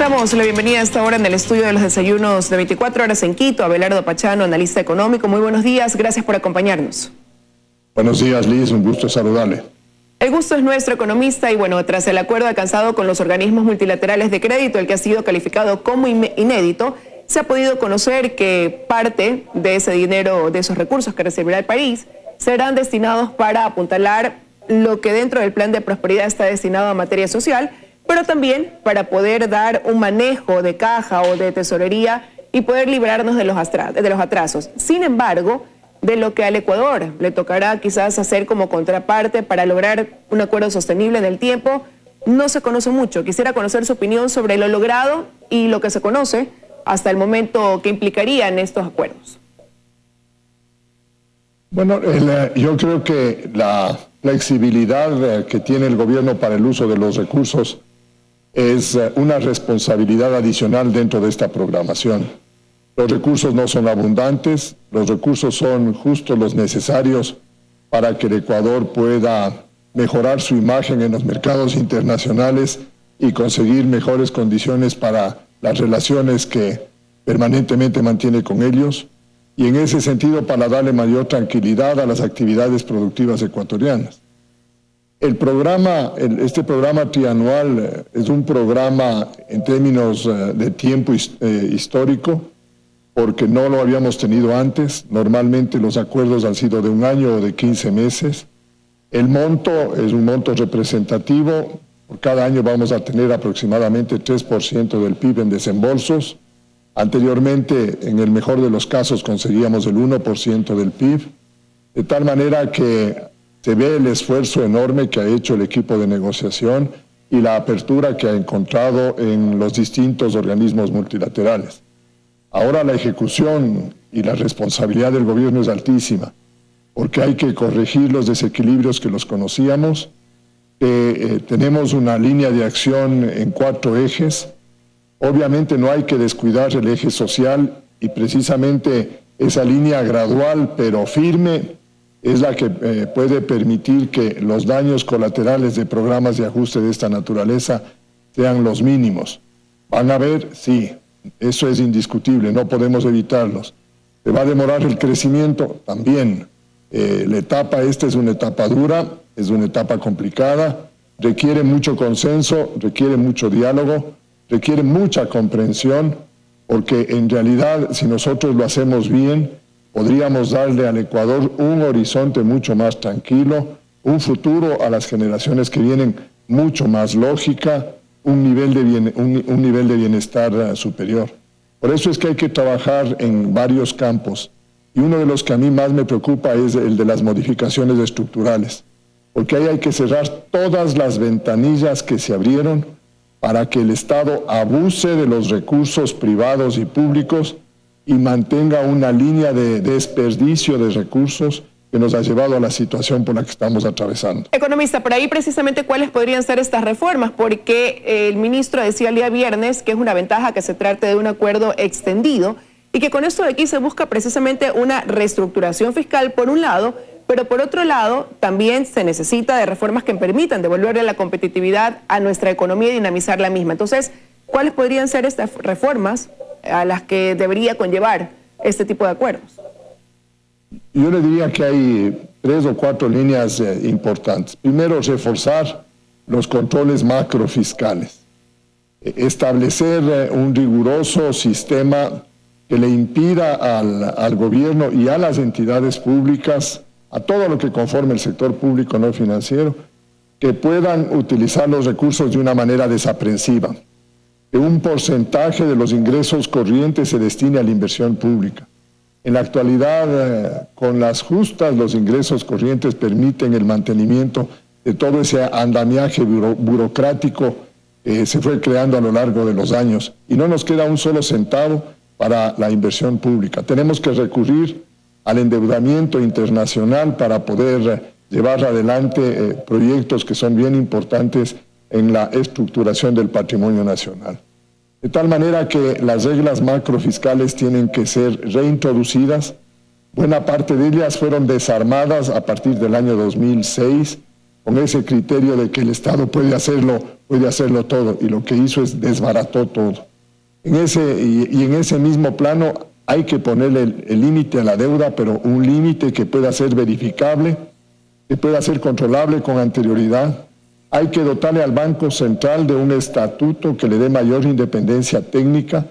Damos la bienvenida a esta hora en el estudio de los desayunos de 24 horas en Quito, a Abelardo Pachano, analista económico. Muy buenos días, gracias por acompañarnos. Buenos días, Liz, un gusto saludarle. El gusto es nuestro, economista, y bueno, tras el acuerdo alcanzado con los organismos multilaterales de crédito, el que ha sido calificado como inédito, se ha podido conocer que parte de ese dinero, de esos recursos que recibirá el país, serán destinados para apuntalar lo que dentro del plan de prosperidad está destinado a materia social, pero también para poder dar un manejo de caja o de tesorería y poder librarnos de los atrasos. Sin embargo, de lo que al Ecuador le tocará quizás hacer como contraparte para lograr un acuerdo sostenible en el tiempo, no se conoce mucho. Quisiera conocer su opinión sobre lo logrado y lo que se conoce hasta el momento que implicarían estos acuerdos. Bueno, yo creo que la flexibilidad que tiene el gobierno para el uso de los recursos es una responsabilidad adicional dentro de esta programación. Los recursos no son abundantes, los recursos son justo los necesarios para que el Ecuador pueda mejorar su imagen en los mercados internacionales y conseguir mejores condiciones para las relaciones que permanentemente mantiene con ellos, y en ese sentido para darle mayor tranquilidad a las actividades productivas ecuatorianas. Este programa trianual es un programa en términos de tiempo histórico, porque no lo habíamos tenido antes. Normalmente los acuerdos han sido de 1 año o de 15 meses. El monto es un monto representativo. Por cada año vamos a tener aproximadamente 3% del PIB en desembolsos. Anteriormente, en el mejor de los casos, conseguíamos el 1% del PIB, de tal manera que se ve el esfuerzo enorme que ha hecho el equipo de negociación y la apertura que ha encontrado en los distintos organismos multilaterales. Ahora la ejecución y la responsabilidad del gobierno es altísima, porque hay que corregir los desequilibrios que los conocíamos. Tenemos una línea de acción en 4 ejes. Obviamente no hay que descuidar el eje social, y precisamente esa línea gradual pero firme es la que puede permitir que los daños colaterales de programas de ajuste de esta naturaleza sean los mínimos. ¿Van a haber? Sí, eso es indiscutible, no podemos evitarlos. ¿Se va a demorar el crecimiento? También. La etapa esta es una etapa dura, es una etapa complicada, requiere mucho consenso, requiere mucho diálogo, requiere mucha comprensión, porque en realidad si nosotros lo hacemos bien, podríamos darle al Ecuador un horizonte mucho más tranquilo, un futuro a las generaciones que vienen mucho más lógica, un nivel de bienestar superior. Por eso es que hay que trabajar en varios campos, y uno de los que a mí más me preocupa es el de las modificaciones estructurales, porque ahí hay que cerrar todas las ventanillas que se abrieron para que el Estado abuse de los recursos privados y públicos y mantenga una línea de desperdicio de recursos que nos ha llevado a la situación por la que estamos atravesando. Economista, por ahí precisamente cuáles podrían ser estas reformas, porque el ministro decía el día viernes que es una ventaja que se trate de un acuerdo extendido y que con esto de aquí se busca precisamente una reestructuración fiscal por un lado, pero por otro lado también se necesita de reformas que permitan devolverle la competitividad a nuestra economía y dinamizar la misma. Entonces, ¿cuáles podrían ser estas reformas a las que debería conllevar este tipo de acuerdos? Yo le diría que hay 3 o 4 líneas importantes. Primero, reforzar los controles macrofiscales. Establecer un riguroso sistema que le impida al gobierno y a las entidades públicas, a todo lo que conforme el sector público no financiero, que puedan utilizar los recursos de una manera desaprensiva. Que un porcentaje de los ingresos corrientes se destine a la inversión pública. En la actualidad, con las justas, los ingresos corrientes permiten el mantenimiento de todo ese andamiaje burocrático que se fue creando a lo largo de los años, y no nos queda un solo centavo para la inversión pública. Tenemos que recurrir al endeudamiento internacional para poder llevar adelante proyectos que son bien importantes en la estructuración del patrimonio nacional. De tal manera que las reglas macrofiscales tienen que ser reintroducidas. Buena parte de ellas fueron desarmadas a partir del año 2006 con ese criterio de que el Estado puede hacerlo todo, y lo que hizo es desbarató todo. En ese mismo plano hay que ponerle el límite a la deuda, pero un límite que pueda ser verificable, que pueda ser controlable con anterioridad. Hay que dotarle al Banco Central de un estatuto que le dé mayor independencia técnica,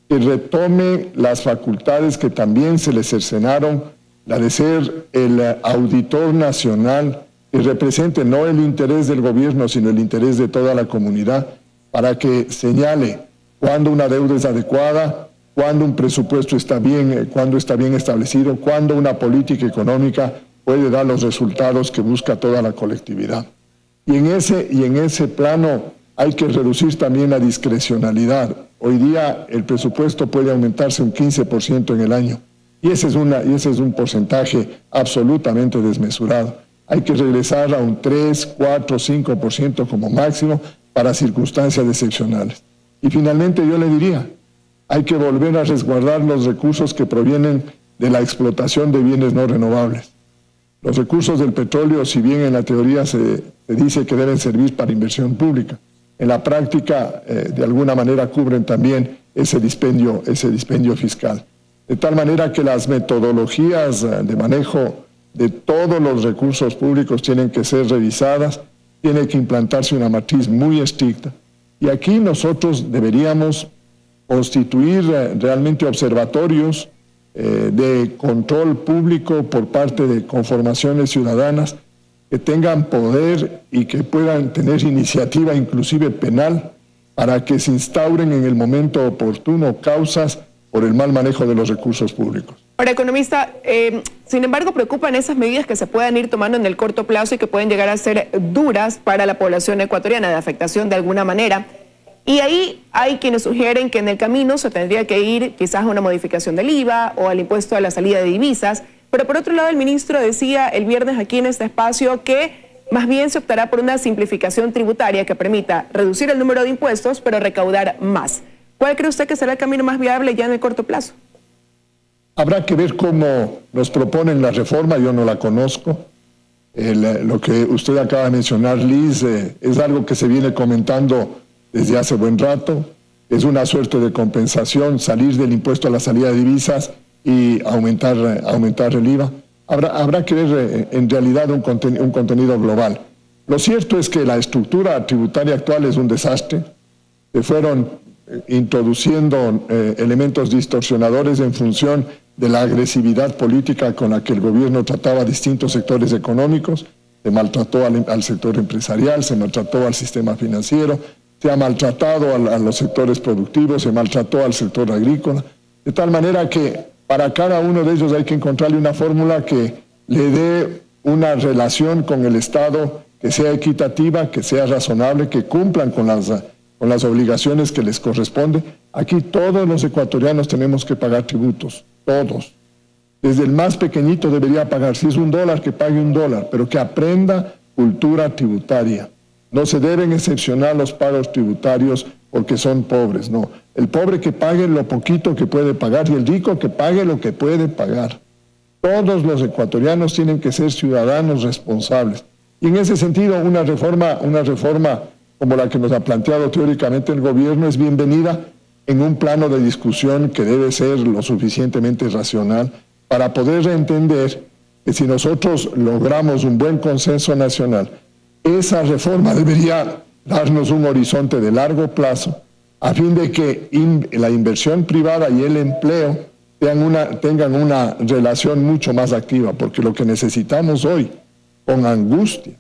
que retome las facultades que también se le cercenaron, la de ser el auditor nacional, que represente no el interés del gobierno, sino el interés de toda la comunidad, para que señale cuándo una deuda es adecuada, cuándo un presupuesto está bien, cuándo está bien establecido, cuándo una política económica puede dar los resultados que busca toda la colectividad. Y en ese plano hay que reducir también la discrecionalidad. Hoy día el presupuesto puede aumentarse un 15% en el año, y ese es un porcentaje absolutamente desmesurado. Hay que regresar a un 3, 4, 5% como máximo para circunstancias excepcionales. Y finalmente yo le diría, hay que volver a resguardar los recursos que provienen de la explotación de bienes no renovables. Los recursos del petróleo, si bien en la teoría se dice que deben servir para inversión pública, en la práctica de alguna manera cubren también ese dispendio fiscal. De tal manera que las metodologías de manejo de todos los recursos públicos tienen que ser revisadas, tiene que implantarse una matriz muy estricta. Y aquí nosotros deberíamos constituir realmente observatorios de control público por parte de conformaciones ciudadanas que tengan poder y que puedan tener iniciativa inclusive penal para que se instauren en el momento oportuno causas por el mal manejo de los recursos públicos. Ahora, economista, sin embargo, preocupan esas medidas que se puedan ir tomando en el corto plazo y que pueden llegar a ser duras para la población ecuatoriana, de afectación de alguna manera. Y ahí hay quienes sugieren que en el camino se tendría que ir quizás a una modificación del IVA o al impuesto a la salida de divisas. Pero por otro lado, el ministro decía el viernes aquí en este espacio que más bien se optará por una simplificación tributaria que permita reducir el número de impuestos, pero recaudar más. ¿Cuál cree usted que será el camino más viable ya en el corto plazo? Habrá que ver cómo nos proponen la reforma, yo no la conozco. Lo que usted acaba de mencionar, Liz, es algo que se viene comentando desde hace buen rato. Es una suerte de compensación, salir del impuesto a la salida de divisas y aumentar el IVA. Habrá que ver en realidad un contenido global. Lo cierto es que la estructura tributaria actual es un desastre. Se fueron introduciendo elementos distorsionadores en función de la agresividad política con la que el gobierno trataba a distintos sectores económicos. Se maltrató al sector empresarial, se maltrató al sistema financiero, se ha maltratado a los sectores productivos, se maltrató al sector agrícola, de tal manera que para cada uno de ellos hay que encontrarle una fórmula que le dé una relación con el Estado que sea equitativa, que sea razonable, que cumplan con las obligaciones que les corresponde. Aquí todos los ecuatorianos tenemos que pagar tributos, todos. Desde el más pequeñito debería pagar, si es $1, que pague $1, pero que aprenda cultura tributaria. No se deben excepcionar los pagos tributarios porque son pobres, no. El pobre que pague lo poquito que puede pagar y el rico que pague lo que puede pagar. Todos los ecuatorianos tienen que ser ciudadanos responsables. Y en ese sentido, una reforma como la que nos ha planteado teóricamente el gobierno es bienvenida en un plano de discusión que debe ser lo suficientemente racional para poder entender que si nosotros logramos un buen consenso nacional, esa reforma debería darnos un horizonte de largo plazo a fin de que la inversión privada y el empleo tengan una relación mucho más activa, porque lo que necesitamos hoy, con angustia,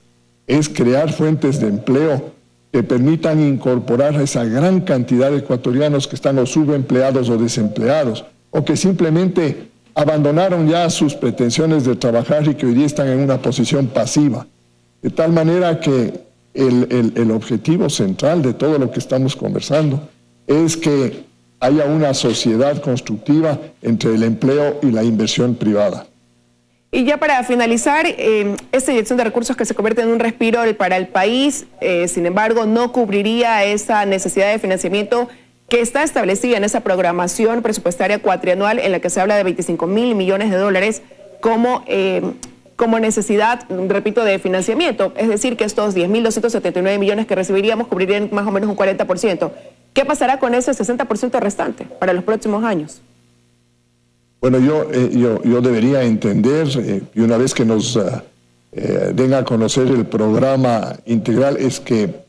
es crear fuentes de empleo que permitan incorporar a esa gran cantidad de ecuatorianos que están o subempleados o desempleados, o que simplemente abandonaron ya sus pretensiones de trabajar y que hoy día están en una posición pasiva. De tal manera que el objetivo central de todo lo que estamos conversando es que haya una sociedad constructiva entre el empleo y la inversión privada. Y ya para finalizar, esta inyección de recursos que se convierte en un respiro para el país, sin embargo, no cubriría esa necesidad de financiamiento que está establecida en esa programación presupuestaria cuatrianual en la que se habla de $25.000 millones como como necesidad, repito, de financiamiento. Es decir, que estos 10.279 millones que recibiríamos cubrirían más o menos un 40%. ¿Qué pasará con ese 60% restante para los próximos años? Bueno, yo debería entender, y una vez que nos den a conocer el programa integral, es que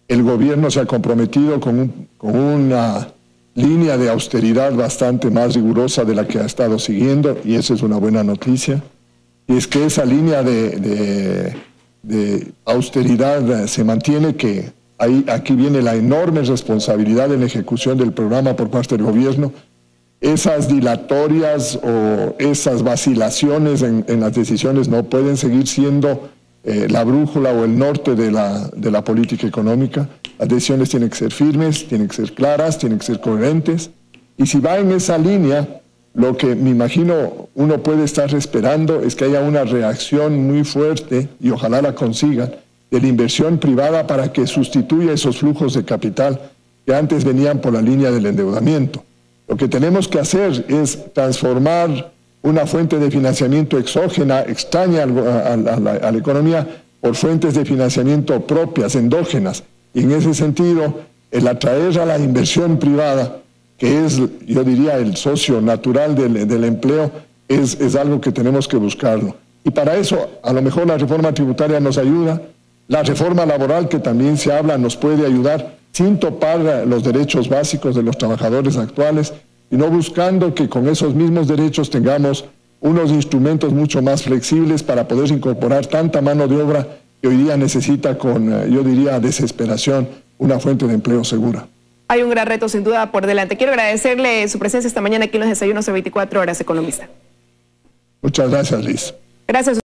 el gobierno se ha comprometido con una línea de austeridad bastante más rigurosa de la que ha estado siguiendo, y esa es una buena noticia. Y es que esa línea de austeridad se mantiene, que aquí viene la enorme responsabilidad en la ejecución del programa por parte del gobierno. Esas dilatorias o esas vacilaciones en las decisiones no pueden seguir siendo la brújula o el norte de la política económica. Las decisiones tienen que ser firmes, tienen que ser claras, tienen que ser coherentes. Y si va en esa línea, lo que me imagino uno puede estar esperando es que haya una reacción muy fuerte, y ojalá la consigan, de la inversión privada para que sustituya esos flujos de capital que antes venían por la línea del endeudamiento. Lo que tenemos que hacer es transformar una fuente de financiamiento exógena, extraña a la economía, por fuentes de financiamiento propias, endógenas. Y en ese sentido, el atraer a la inversión privada, que es, yo diría, el socio natural del empleo, es algo que tenemos que buscarlo. Y para eso, a lo mejor la reforma tributaria nos ayuda, la reforma laboral, que también se habla, nos puede ayudar, sin topar los derechos básicos de los trabajadores actuales, y no buscando que con esos mismos derechos tengamos unos instrumentos mucho más flexibles para poder incorporar tanta mano de obra que hoy día necesita con, yo diría, desesperación, una fuente de empleo segura. Hay un gran reto sin duda por delante. Quiero agradecerle su presencia esta mañana aquí en los desayunos de 24 horas, economista. Muchas gracias, Liz. Gracias.